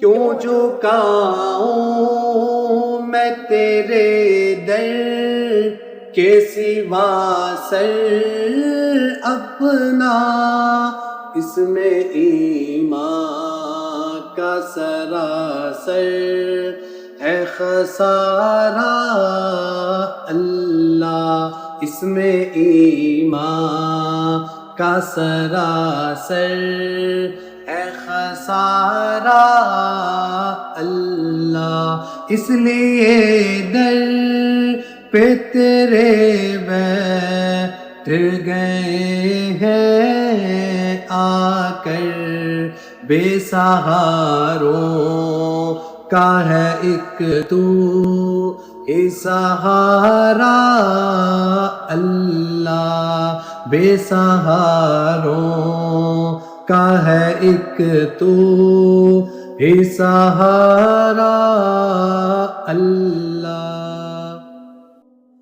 کیوں جھکاؤں میں تیرے در کے سوا سر اپنا، اس میں ایمان کا سراسر ہے خسارہ اللہ، اس میں ایمان کا سراسر ہے خسارہ اللہ، اس لیے در پہ تیرے بیٹھ گئے ہیں آ کر، بے سہاروں کا ہے ایک تو ہی سہارا اللہ، بے سہاروں کا ہے ایک تو ہی سہارا اللہ۔